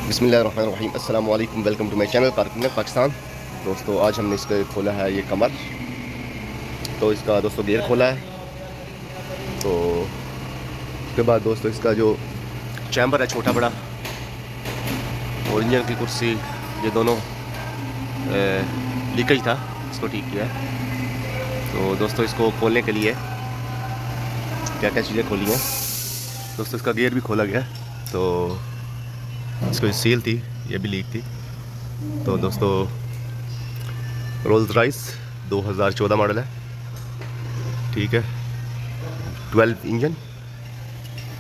बिस्मिल्लाहिर्रहमानिर्रहीम। अस्सलाम वालेकुम। वेलकम टू माई चैनल कारकुन पाकिस्तान। दोस्तों आज हमने इसका खोला है ये कमर, तो इसका दोस्तों गेयर खोला है। तो उसके बाद दोस्तों इसका जो चैम्बर है छोटा बड़ा और इंजन की कुर्सी, ये दोनों लीकेज था, इसको ठीक किया है। तो दोस्तों इसको खोलने के लिए क्या क्या चीज़ें खोली हैं दोस्तों, इसका गेयर भी खोला गया। तो इसको सील थी, ये भी लीक थी। तो दोस्तों रोल्स रॉयस 2014 मॉडल है, ठीक है। 12 इंजन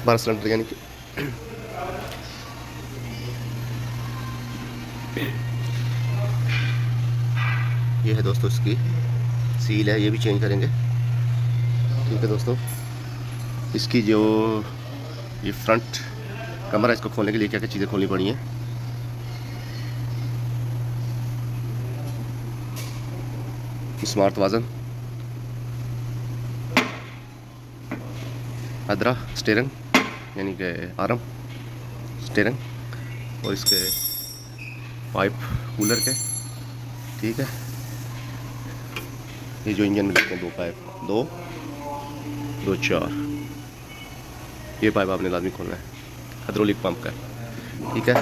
12 सिलेंडर यानी कि ये है दोस्तों इसकी सील है, ये भी चेंज करेंगे, ठीक है दोस्तों। इसकी जो ये फ्रंट कमरा, इसको खोलने के लिए क्या क्या चीज़ें खोलनी पड़ी हैं। स्मार्ट वाजन, अदरा स्टीयरिंग यानी कि आर्म स्टीयरिंग, और इसके पाइप कूलर के, ठीक है। ये जो इंजन में लगते हैं दो पाइप, दो 4, ये पाइप आपने लाजमी खोलना है, हाइड्रोलिक पंप का, ठीक है।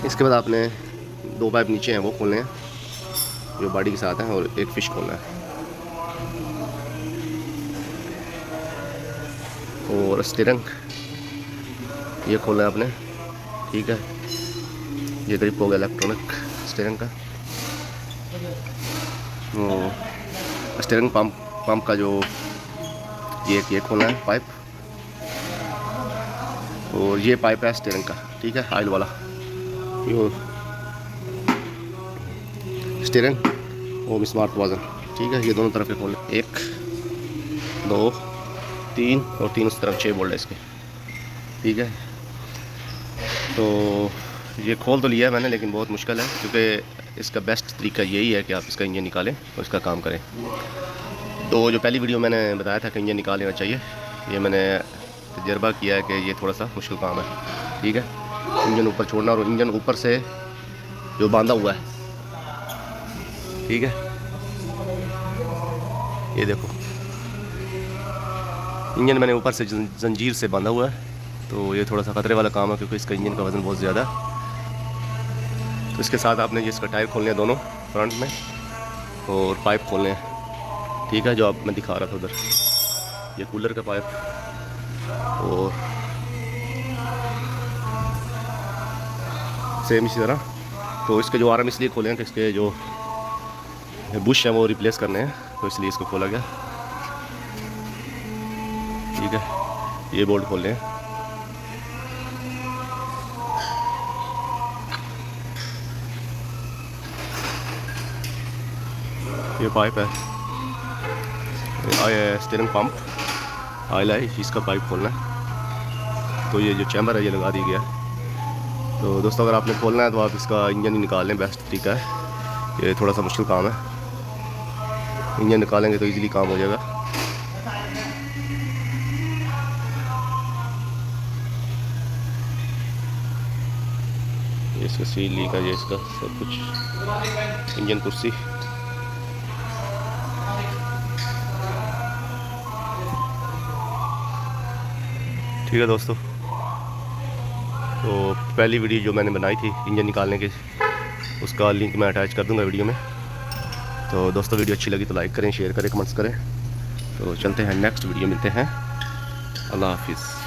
इसके बाद आपने 2 पाइप नीचे हैं वो खोलने हैं जो बॉडी के साथ हैं, और एक फिश खोलना है, और स्टीयरिंग ये खोलना है आपने, ठीक है। ये ग्रिप हो गया इलेक्ट्रॉनिक स्टीयरिंग का। स्टीयरिंग पंप का जो ये खोलना है पाइप, और ये पाइप है स्टीयरिंग का, ठीक है, ऑयल वाला। ये स्टीयरिंग और स्मार्ट वाजन, ठीक है। ये दोनों तरफ के खोलने, 1 2 3 और 3 उस तरफ 6 बोल्ट है इसके, ठीक है। तो ये खोल तो लिया है मैंने, लेकिन बहुत मुश्किल है, क्योंकि इसका बेस्ट तरीका यही है कि आप इसका इंजन निकालें और इसका काम करें। तो जो पहली वीडियो मैंने बताया था कि इंजन निकाल लेना चाहिए, ये मैंने तजर्बा किया है कि ये थोड़ा सा मुश्किल काम है, ठीक है। इंजन ऊपर छोड़ना, और इंजन ऊपर से जो बांधा हुआ है, ठीक है। ये देखो इंजन मैंने ऊपर से जंजीर से बांधा हुआ है, तो ये थोड़ा सा ख़तरे वाला काम है, क्योंकि इसका इंजन का वज़न बहुत ज़्यादा है। तो इसके साथ आपने ये इसका टायर खोलने हैं दोनों फ्रंट में, और पाइप खोलने हैं, ठीक है, जो आप मैं दिखा रहा था उधर, ये कूलर का पाइप, और सेम इसी तरह। तो इसके जो आर्म इसलिए खोले हैं कि इसके जो बुश हैं वो रिप्लेस करने हैं, तो इसलिए इसको खोला गया, ठीक है। ये बोल्ट खोल लें, ये पाइप है, स्टीयरिंग पंप ऑयल है, इसका पाइप खोलना है। तो ये जो चैम्बर है ये लगा दी गया है। तो दोस्तों अगर आपने खोलना है तो आप इसका इंजन ही निकाल लें, बेस्ट तरीका है। ये थोड़ा सा मुश्किल काम है, इंजन निकालेंगे तो इजीली काम हो जाएगा। ये इसका सील लीक है, ये इसका सब कुछ, इंजन कुर्सी, ठीक है दोस्तों। तो पहली वीडियो जो मैंने बनाई थी इंजन निकालने की, उसका लिंक मैं अटैच कर दूंगा वीडियो में। तो दोस्तों वीडियो अच्छी लगी तो लाइक करें, शेयर करें, कमेंट्स करें। तो चलते हैं नेक्स्ट वीडियो, मिलते हैं। अल्लाह हाफिज़।